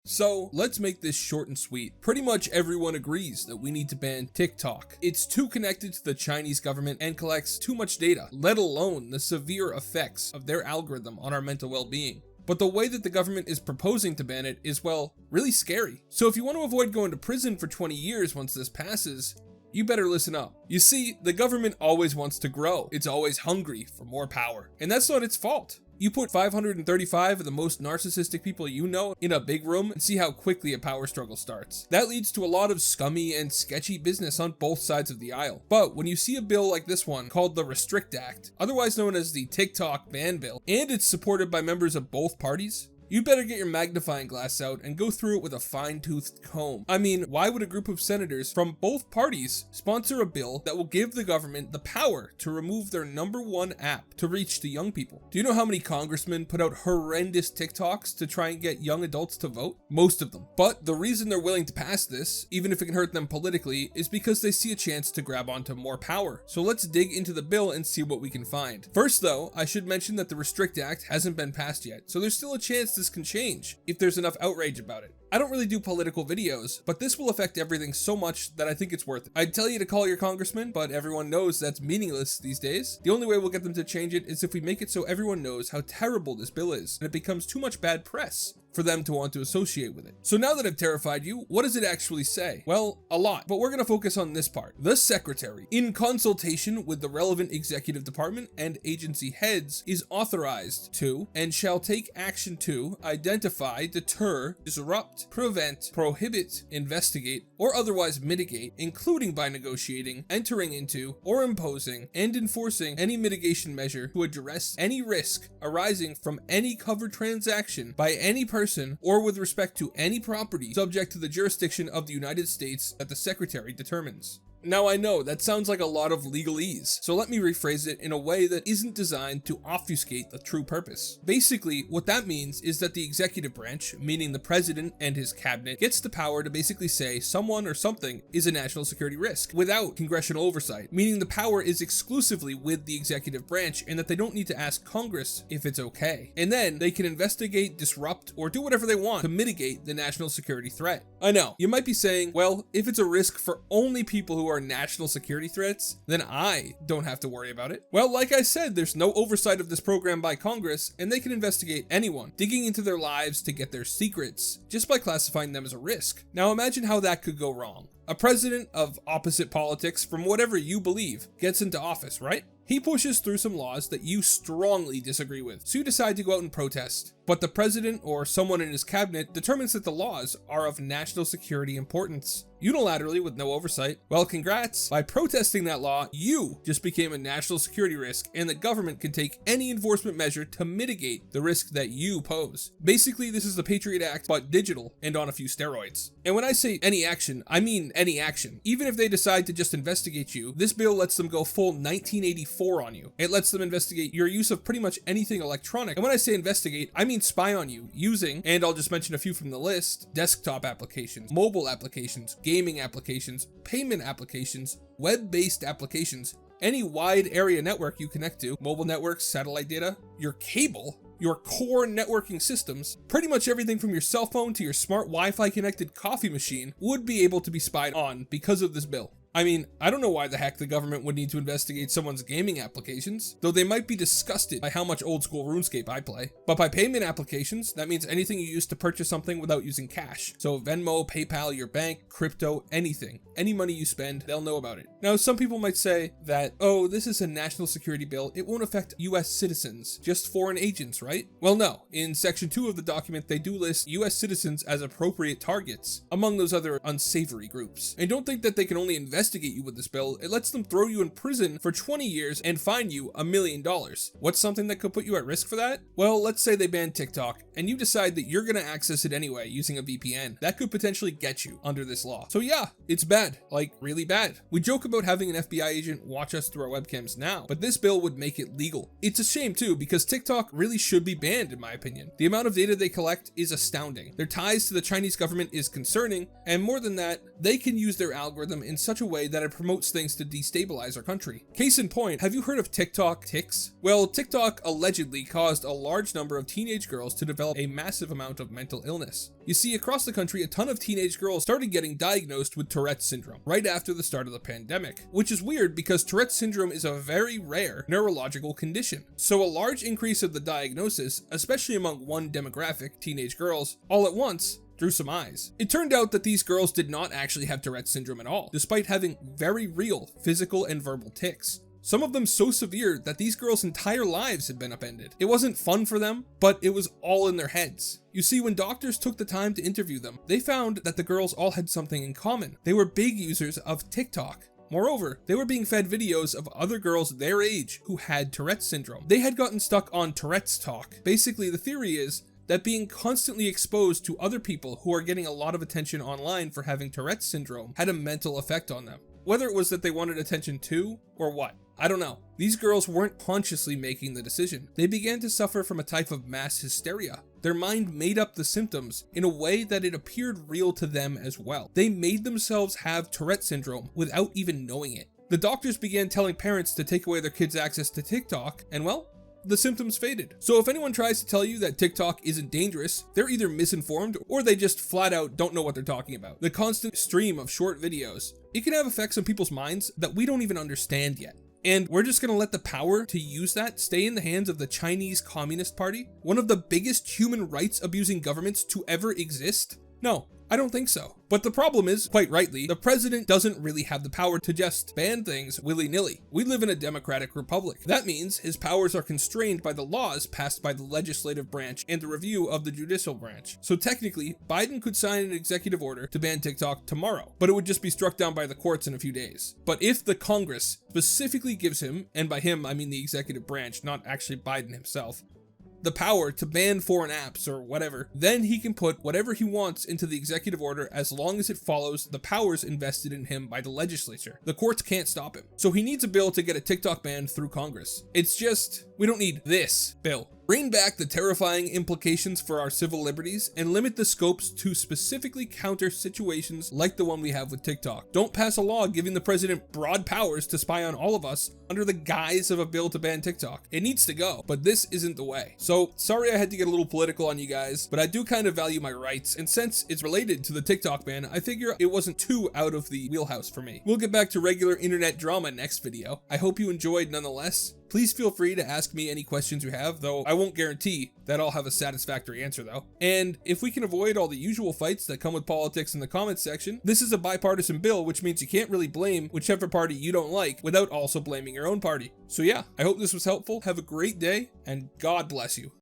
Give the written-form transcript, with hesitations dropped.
So let's make this short and sweet. Pretty much everyone agrees that we need to ban TikTok. It's too connected to the Chinese government and collects too much data, let alone the severe effects of their algorithm on our mental well-being. But the way that the government is proposing to ban it is, well, really scary. So if you want to avoid going to prison for 20 years once this passes, you better listen up. You see, the government always wants to grow. It's always hungry for more power. And that's not its fault. You put 535 of the most narcissistic people you know in a big room and see how quickly a power struggle starts. That leads to a lot of scummy and sketchy business on both sides of the aisle. But when you see a bill like this one called the Restrict Act, otherwise known as the TikTok ban bill, and it's supported by members of both parties, you better get your magnifying glass out and go through it with a fine-toothed comb. I mean, why would a group of senators from both parties sponsor a bill that will give the government the power to remove their #1 app to reach the young people? Do you know how many congressmen put out horrendous TikToks to try and get young adults to vote? Most of them. But the reason they're willing to pass this, even if it can hurt them politically, is because they see a chance to grab onto more power. So let's dig into the bill and see what we can find. First though, I should mention that the Restrict Act hasn't been passed yet, so there's still a chance this can change if there's enough outrage about it. I don't really do political videos, but this will affect everything so much that I think it's worth it. I'd tell you to call your congressman, but everyone knows that's meaningless these days. The only way we'll get them to change it is if we make it so everyone knows how terrible this bill is, and it becomes too much bad press for them to want to associate with it. So now that I've terrified you, what does it actually say? Well, a lot, but we're going to focus on this part. The Secretary, in consultation with the relevant executive department and agency heads, is authorized to, and shall take action to, identify, deter, disrupt, prevent, prohibit, investigate, or otherwise mitigate, including by negotiating, entering into, or imposing, and enforcing any mitigation measure to address any risk arising from any covered transaction by any person or with respect to any property subject to the jurisdiction of the United States that the Secretary determines. Now I know that sounds like a lot of legalese, so let me rephrase it in a way that isn't designed to obfuscate the true purpose. Basically, what that means is that the executive branch, meaning the president and his cabinet, gets the power to basically say someone or something is a national security risk without congressional oversight, meaning the power is exclusively with the executive branch and that they don't need to ask Congress if it's okay. And then they can investigate, disrupt, or do whatever they want to mitigate the national security threat. I know, you might be saying, well, if it's a risk for only people who are national security threats, then I don't have to worry about it. Well, like I said, there's no oversight of this program by Congress, and they can investigate anyone, digging into their lives to get their secrets, just by classifying them as a risk. Now imagine how that could go wrong. A president of opposite politics from whatever you believe gets into office, right? He pushes through some laws that you strongly disagree with, so you decide to go out and protest. But the president or someone in his cabinet determines that the laws are of national security importance, unilaterally with no oversight. Well, congrats. By protesting that law, you just became a national security risk, and the government can take any enforcement measure to mitigate the risk that you pose. Basically, this is the Patriot Act, but digital and on a few steroids. And when I say any action, I mean any action. Even if they decide to just investigate you, this bill lets them go full 1984 on you. It lets them investigate your use of pretty much anything electronic. And when I say investigate, I mean spy on you using, and I'll just mention a few from the list, desktop applications, mobile applications, gaming applications, payment applications, web-based applications, any wide area network you connect to, mobile networks, satellite data, your cable, your core networking systems, pretty much everything from your cell phone to your smart Wi-Fi connected coffee machine would be able to be spied on because of this bill. I mean, I don't know why the heck the government would need to investigate someone's gaming applications, though they might be disgusted by how much old school RuneScape I play. But by payment applications, that means anything you use to purchase something without using cash. So Venmo, PayPal, your bank, crypto, anything. Any money you spend, they'll know about it. Now, some people might say that, oh, this is a national security bill, it won't affect US citizens, just foreign agents, right? Well, no. In section 2 of the document, they do list US citizens as appropriate targets among those other unsavory groups. And don't think that they can only investigate you with this bill. It lets them throw you in prison for 20 years and fine you $1 million. What's something that could put you at risk for that? Well, let's say they ban TikTok and you decide that you're gonna access it anyway using a VPN. That could potentially get you under this law. So yeah, it's bad, like really bad. We joke about having an FBI agent watch us through our webcams now, but this bill would make it legal. It's a shame too, because TikTok really should be banned in my opinion. The amount of data they collect is astounding. Their ties to the Chinese government is concerning, and more than that, they can use their algorithm in such a way that it promotes things to destabilize our country. Case in point, have you heard of TikTok tics? Well, TikTok allegedly caused a large number of teenage girls to develop a massive amount of mental illness. You see, across the country, a ton of teenage girls started getting diagnosed with Tourette's syndrome right after the start of the pandemic, which is weird because Tourette's syndrome is a very rare neurological condition. So a large increase of the diagnosis, especially among one demographic, teenage girls, all at once, drew some eyes. It turned out that these girls did not actually have Tourette's syndrome at all, despite having very real physical and verbal tics. Some of them so severe that these girls' entire lives had been upended. It wasn't fun for them, but it was all in their heads. You see, when doctors took the time to interview them, they found that the girls all had something in common. They were big users of TikTok. Moreover, they were being fed videos of other girls their age who had Tourette's syndrome. They had gotten stuck on Tourette's talk. Basically, the theory is that being constantly exposed to other people who are getting a lot of attention online for having Tourette's syndrome had a mental effect on them. Whether it was that they wanted attention too, or what, I don't know. These girls weren't consciously making the decision. They began to suffer from a type of mass hysteria. Their mind made up the symptoms in a way that it appeared real to them as well. They made themselves have Tourette's syndrome without even knowing it. The doctors began telling parents to take away their kids' access to TikTok, and well, the symptoms faded. So if anyone tries to tell you that TikTok isn't dangerous, they're either misinformed or they just flat out don't know what they're talking about. The constant stream of short videos, it can have effects on people's minds that we don't even understand yet. And we're just gonna let the power to use that stay in the hands of the Chinese Communist Party, one of the biggest human rights abusing governments to ever exist? No, I don't think so. But the problem is, quite rightly, the president doesn't really have the power to just ban things willy-nilly. We live in a democratic republic. That means his powers are constrained by the laws passed by the legislative branch and the review of the judicial branch. So technically, Biden could sign an executive order to ban TikTok tomorrow, but it would just be struck down by the courts in a few days. But if the Congress specifically gives him, and by him I mean the executive branch, not actually Biden himself, the power to ban foreign apps or whatever, then he can put whatever he wants into the executive order as long as it follows the powers invested in him by the legislature. The courts can't stop him. So he needs a bill to get a TikTok ban through Congress. It's just, we don't need this bill. Bring back the terrifying implications for our civil liberties and limit the scopes to specifically counter situations like the one we have with TikTok. Don't pass a law giving the president broad powers to spy on all of us under the guise of a bill to ban TikTok. It needs to go, but this isn't the way. So sorry I had to get a little political on you guys, but I do kind of value my rights, and since it's related to the TikTok ban, I figure it wasn't too out of the wheelhouse for me. We'll get back to regular internet drama next video. I hope you enjoyed nonetheless. Please feel free to ask me any questions you have, though I won't guarantee that I'll have a satisfactory answer though. And if we can avoid all the usual fights that come with politics in the comments section, this is a bipartisan bill, which means you can't really blame whichever party you don't like without also blaming your own party. So yeah, I hope this was helpful. Have a great day, and God bless you.